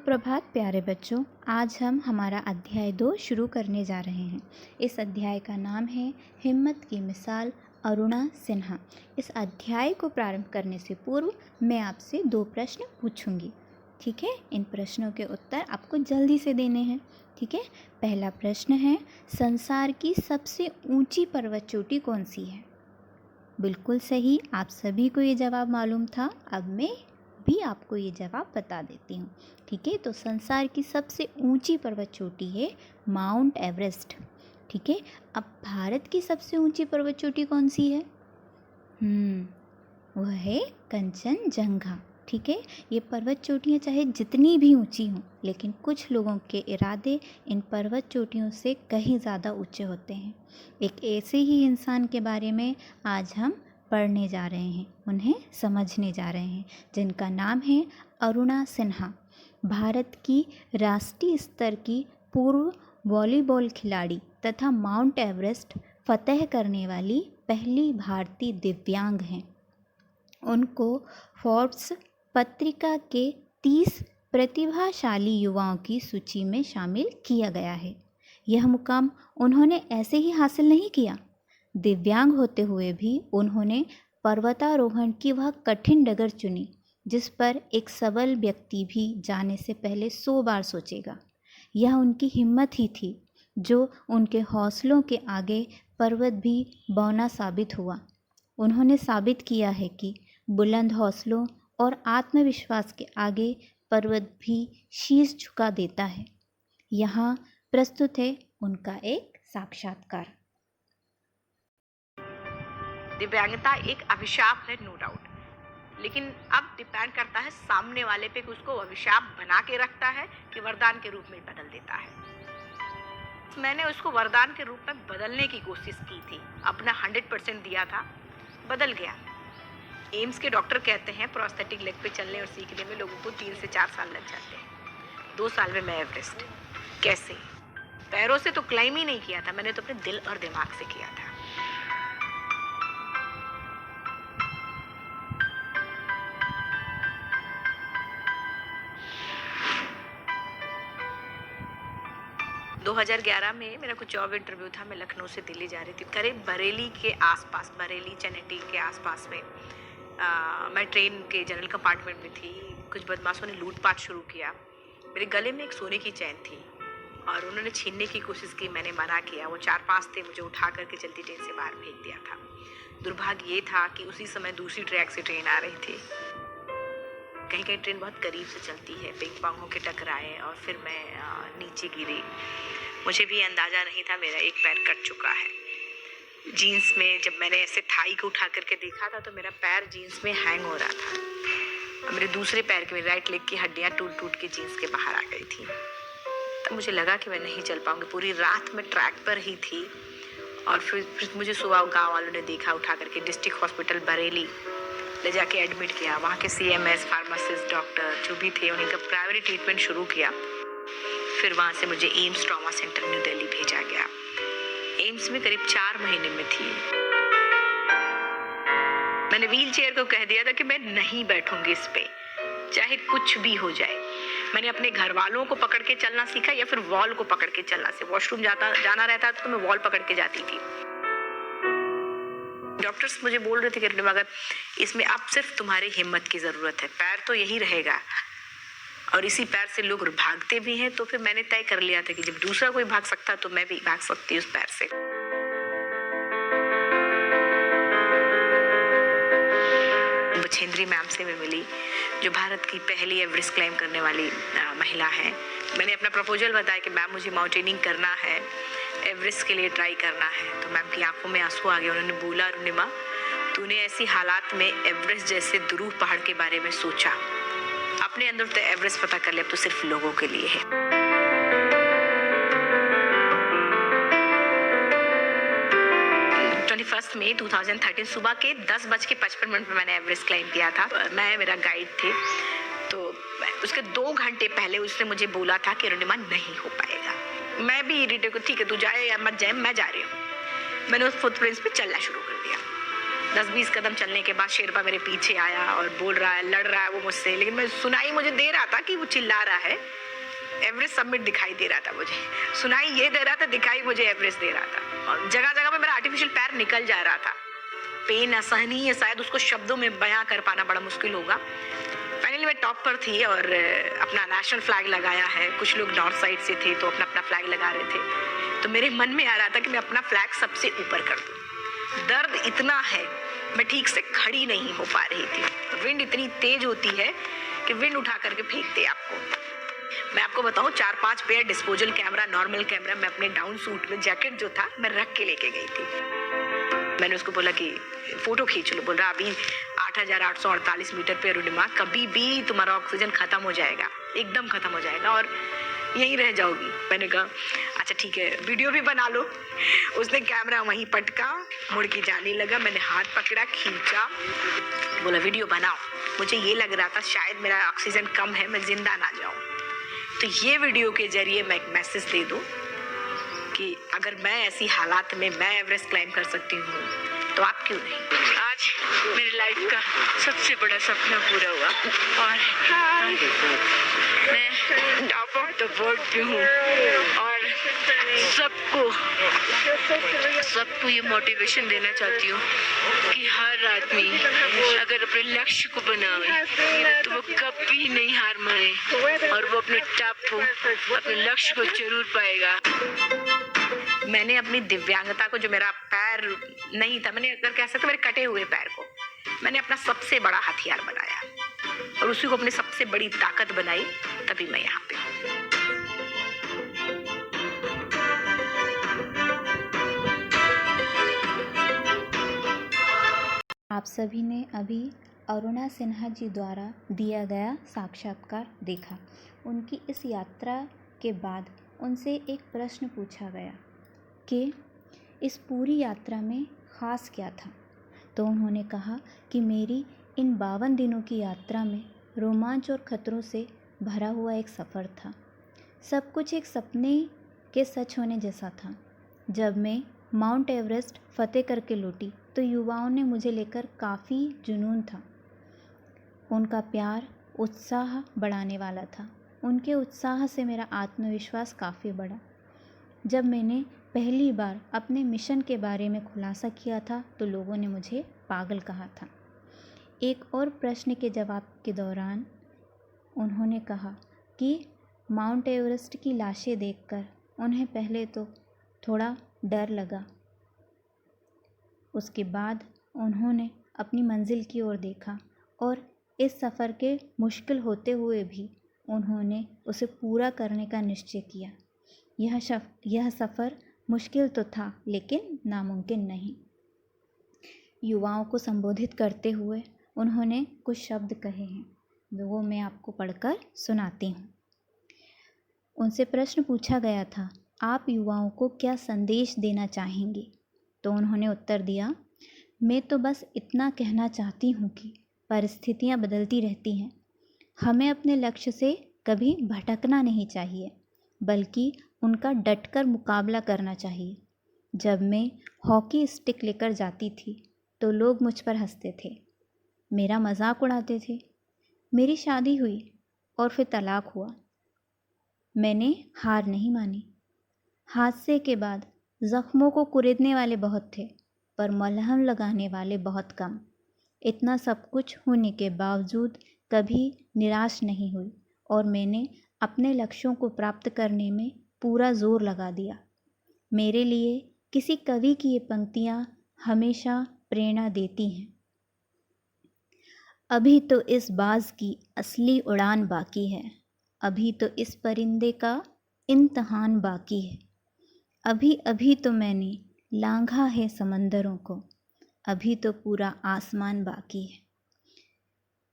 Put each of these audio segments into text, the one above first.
सुप्रभात प्यारे बच्चों, आज हम हमारा अध्याय 2 शुरू करने जा रहे हैं। इस अध्याय का नाम है हिम्मत की मिसाल, अरुणा सिन्हा। इस अध्याय को प्रारंभ करने से पूर्व मैं आपसे 2 प्रश्न पूछूंगी, ठीक है। इन प्रश्नों के उत्तर आपको जल्दी से देने हैं, ठीक है। पहला प्रश्न है, संसार की सबसे ऊंची पर्वत चोटी कौन सी है? बिल्कुल सही, आप सभी को ये जवाब मालूम था। अब मैं भी आपको ये जवाब बता देती हूँ, ठीक है। तो संसार की सबसे ऊंची पर्वत चोटी है माउंट एवरेस्ट, ठीक है। अब भारत की सबसे ऊंची पर्वत चोटी कौन सी है? वह है कंचनजंगा, ठीक है। ये पर्वत चोटियाँ चाहे जितनी भी ऊंची हों, लेकिन कुछ लोगों के इरादे इन पर्वत चोटियों से कहीं ज़्यादा ऊंचे होते हैं। एक ऐसे ही इंसान के बारे में आज हम पढ़ने जा रहे हैं, उन्हें समझने जा रहे हैं, जिनका नाम है अरुणा सिन्हा। भारत की राष्ट्रीय स्तर की पूर्व वॉलीबॉल खिलाड़ी तथा माउंट एवरेस्ट फतह करने वाली पहली भारतीय दिव्यांग हैं। उनको फोर्ब्स पत्रिका के 30 प्रतिभाशाली युवाओं की सूची में शामिल किया गया है। यह मुकाम उन्होंने ऐसे ही हासिल नहीं किया। दिव्यांग होते हुए भी उन्होंने पर्वतारोहण की वह कठिन डगर चुनी जिस पर एक सबल व्यक्ति भी जाने से पहले 100 बार सोचेगा। यह उनकी हिम्मत ही थी जो उनके हौसलों के आगे पर्वत भी बौना साबित हुआ। उन्होंने साबित किया है कि बुलंद हौसलों और आत्मविश्वास के आगे पर्वत भी शीश झुका देता है। यहाँ प्रस्तुत है उनका एक साक्षात्कार। दिव्यांगता एक अभिशाप है, नो डाउट, लेकिन अब डिपेंड करता है सामने वाले पे कि उसको अभिशाप बना के रखता है कि वरदान के रूप में बदल देता है। मैंने उसको वरदान के रूप में बदलने की कोशिश की थी, अपना 100% दिया था, बदल गया। एम्स के डॉक्टर कहते हैं प्रोस्थेटिक लेग पे चलने और सीखने में लोगों को 3 से 4 साल लग जाते हैं। 2 साल में मैं एवरेस्ट। कैसे? पैरों से तो क्लाइम ही नहीं किया था, मैंने तो अपने दिल और दिमाग से किया था। – 2011 में मेरा कुछ जॉब इंटरव्यू था। मैं लखनऊ से दिल्ली जा रही थी, करीब बरेली के आसपास, बरेली चनेटी के आसपास में मैं ट्रेन के जनरल कंपार्टमेंट में थी। कुछ बदमाशों ने लूटपाट शुरू किया। मेरे गले में एक सोने की चैन थी और उन्होंने छीनने की कोशिश की, मैंने मना किया। वो 4-5 थे, मुझे उठा करके चलती ट्रेन से बाहर फेंक दिया था। दुर्भाग्य ये था कि उसी समय दूसरी ट्रैक से ट्रेन आ रही थी। कहीं कहीं ट्रेन बहुत करीब से चलती है, पिंग पांग होकर टकराए और फिर मैं नीचे गिरी। मुझे भी अंदाज़ा नहीं था मेरा एक पैर कट चुका है। जीन्स में जब मैंने ऐसे थाई को उठा करके देखा था तो मेरा पैर जीन्स में हैंग हो रहा था और मेरे दूसरे पैर के, मेरे राइट लेग की हड्डियाँ टूट के जीन्स के बाहर आ गई थी। तब मुझे लगा कि मैं नहीं चल पाऊंगी। पूरी रात मैं ट्रैक पर ही थी और फिर मुझे सुबह गाँव वालों ने देखा, उठा करके डिस्ट्रिक्ट हॉस्पिटल बरेली ले जाके एडमिट किया। वहाँ के CMS, फार्मासिस्ट, डॉक्टर जो भी थे, उन्हें प्राइमरी ट्रीटमेंट शुरू किया। फिर वहाँ से मुझे AIIMS trauma centre new Delhi भेजा गया। एम्स में करीब 4 महीने में थी। मैंने व्हील चेयर को कह दिया था कि मैं नहीं बैठूंगी इस पे, चाहे कुछ भी हो जाए। मैंने अपने घर वालों को पकड़ के चलना सीखा या फिर वॉल को पकड़ के चलना सीखा। वॉशरूम जाना रहता तो मैं वॉल पकड़ के जाती थी। डॉक्टर्स मुझे बोल रहे थे कि मगर इसमें अब सिर्फ तुम्हारी हिम्मत की ज़रूरत है, पैर तो यही रहेगा और इसी पैर से लोग भागते भी हैं। तो फिर मैंने तय कर लिया था कि जब दूसरा कोई भाग सकता तो मैं भी भाग सकती उस पैर से। बछेंद्री मैम से मैं मिली, जो भारत की पहली एवरेस्ट क्लाइम करने वाली महिला है। मैंने अपना प्रपोजल बताया कि मैम मुझे माउंटेनिंग करना है, एवरेस्ट के लिए ट्राई करना है। तो मैम की आंखों में आंसू आ गए। उन्होंने बोला, अरुणिमा, तूने ऐसी हालात में एवरेस्ट जैसे दुरूह पहाड़ के बारे में सोचा, अपने अंदर तो एवरेस्ट पता कर ले, अब तो सिर्फ लोगों के लिए है। 21 मई 2013 सुबह के 10:55 पे मैंने एवरेस्ट क्लाइम किया था। मैं, मेरा गाइड थे, तो उसके 2 घंटे पहले उसने मुझे बोला था कि अरुणिमा नहीं हो पाएगा। मैं भी इरिटेट को, ठीक है तू जाए या मत जाए, मैं जा रही हूँ। मैंने उस फुटप्रिंट्स पे चलना शुरू कर दिया। 10-20 कदम चलने के बाद शेरपा मेरे पीछे आया और बोल रहा है, लड़ रहा है वो मुझसे, लेकिन मैं सुनाई मुझे दे रहा था कि वो चिल्ला रहा है। एवरेस्ट समिट दिखाई दे रहा था मुझे, सुनाई ये दे रहा था, दिखाई मुझे एवरेस्ट दे रहा था। और जगह जगह पे मेरा आर्टिफिशियल पैर निकल जा रहा था। पेन असहनीय, शायद उसको शब्दों में बयां कर पाना बड़ा मुश्किल होगा। फाइनली मैं टॉप पर थी और अपना नेशनल फ्लैग लगाया है। कुछ लोग नॉर्थ साइड से थे तो अपना अपना फ्लैग लगा रहे थे। तो मेरे मन में आ रहा था कि मैं अपना फ्लैग सबसे ऊपर कर दूं। दर्द इतना है, मैं ठीक से खड़ी नहीं हो पा रही थी। विंड इतनी तेज होती है कि विंड उठा करके फेंकते आपको। मैं आपको बताऊं, 4-5 pair disposal camera, normal camera मैं अपने डाउन सूट में, जैकेट जो था मैं रख के लेके गई थी। मैंने उसको बोला कि फोटो खींच लो। बोल रहा अभी 8,848 मीटर पे अरुणिमा, कभी भी तुम्हारा ऑक्सीजन खत्म हो जाएगा, एकदम खत्म हो जाएगा और यहीं रह जाओगी। मैंने कहा अच्छा ठीक है, वीडियो भी बना लो। उसने कैमरा वहीं पटका, मुड़ के जाने लगा। मैंने हाथ पकड़ा, खींचा, बोला वीडियो बनाओ। मुझे ये लग रहा था शायद मेरा ऑक्सीजन कम है, मैं जिंदा ना जाऊं। तो ये वीडियो के जरिए मैं एक मैसेज दे दूं कि अगर मैं ऐसी हालात में मैं एवरेस्ट क्लाइम कर सकती हूँ तो आप क्यों नहीं। आज मेरी लाइफ का सबसे बड़ा सपना पूरा हुआ और मैं टॉप ऑफ द वर्ल्ड पे हूँ और सबको ये मोटिवेशन देना चाहती हूँ कि हर आदमी अगर अपने लक्ष्य को बनाए तो वो कभी नहीं हार माने और वो अपने टॉप को, अपने लक्ष्य को जरूर पाएगा। मैंने अपनी दिव्यांगता को, जो मेरा पैर नहीं था, मैंने अगर कह सकते मेरे कटे हुए पैर को मैंने अपना सबसे बड़ा हथियार बनाया और उसी को अपनी सबसे बड़ी ताकत बनाई, तभी मैं यहाँ पे हूँ। आप सभी ने अभी अरुणा सिन्हा जी द्वारा दिया गया साक्षात्कार देखा। उनकी इस यात्रा के बाद उनसे एक प्रश्न पूछा गया कि इस पूरी यात्रा में ख़ास क्या था। तो उन्होंने कहा कि मेरी इन 52 दिनों की यात्रा में रोमांच और ख़तरों से भरा हुआ एक सफ़र था। सब कुछ एक सपने के सच होने जैसा था। जब मैं माउंट एवरेस्ट फ़तेह करके लौटी तो युवाओं ने मुझे लेकर काफ़ी जुनून था। उनका प्यार उत्साह बढ़ाने वाला था। उनके उत्साह से मेरा आत्मविश्वास काफ़ी बढ़ा। जब मैंने पहली बार अपने मिशन के बारे में खुलासा किया था तो लोगों ने मुझे पागल कहा था। एक और प्रश्न के जवाब के दौरान उन्होंने कहा कि माउंट एवरेस्ट की लाशें देखकर उन्हें पहले तो थोड़ा डर लगा। उसके बाद उन्होंने अपनी मंजिल की ओर देखा और इस सफ़र के मुश्किल होते हुए भी उन्होंने उसे पूरा करने का निश्चय किया। यह सफ़र मुश्किल तो था लेकिन नामुमकिन नहीं। युवाओं को संबोधित करते हुए उन्होंने कुछ शब्द कहे हैं, वो मैं आपको पढ़कर सुनाती हूँ। उनसे प्रश्न पूछा गया था, आप युवाओं को क्या संदेश देना चाहेंगे? तो उन्होंने उत्तर दिया, मैं तो बस इतना कहना चाहती हूँ कि परिस्थितियाँ बदलती रहती हैं। हमें अपने लक्ष्य से कभी भटकना नहीं चाहिए, बल्कि उनका डटकर मुकाबला करना चाहिए। जब मैं हॉकी स्टिक लेकर जाती थी तो लोग मुझ पर हंसते थे, मेरा मजाक उड़ाते थे। मेरी शादी हुई और फिर तलाक हुआ। मैंने हार नहीं मानी। हादसे के बाद ज़ख्मों को कुरेदने वाले बहुत थे, पर मलहम लगाने वाले बहुत कम। इतना सब कुछ होने के बावजूद कभी निराश नहीं हुई और मैंने अपने लक्ष्यों को प्राप्त करने में पूरा जोर लगा दिया। मेरे लिए किसी कवि की ये पंक्तियाँ हमेशा प्रेरणा देती हैं। अभी तो इस बाज़ की असली उड़ान बाकी है, अभी तो इस परिंदे का इम्तहान बाकी है। अभी अभी तो मैंने लांघा है समंदरों को, अभी तो पूरा आसमान बाकी है।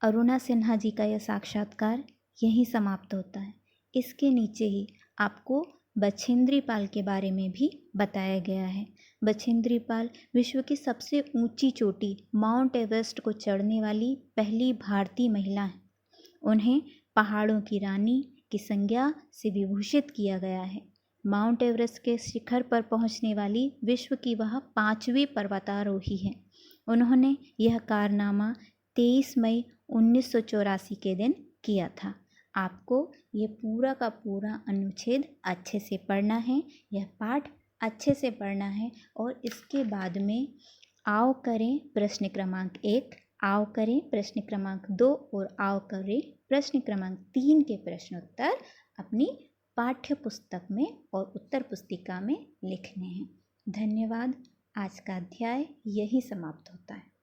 अरुणा सिन्हा जी का यह साक्षात्कार यहीं समाप्त होता है। इसके नीचे ही आपको बछेंद्री पाल के बारे में भी बताया गया है। बछेंद्री पाल विश्व की सबसे ऊंची चोटी माउंट एवरेस्ट को चढ़ने वाली पहली भारतीय महिला हैं। उन्हें पहाड़ों की रानी की संज्ञा से विभूषित किया गया है। माउंट एवरेस्ट के शिखर पर पहुंचने वाली विश्व की वह 5वीं पर्वतारोही हैं। उन्होंने यह कारनामा 23 मई 1984 के दिन किया था। आपको ये पूरा का पूरा अनुच्छेद अच्छे से पढ़ना है, यह पाठ अच्छे से पढ़ना है और इसके बाद में आओ करें प्रश्न क्रमांक 1, आओ करें प्रश्न क्रमांक 2 और आओ करें प्रश्न क्रमांक 3 के प्रश्नोत्तर अपनी पाठ्य पुस्तक में और उत्तर पुस्तिका में लिखने हैं। धन्यवाद। आज का अध्याय यही समाप्त होता है।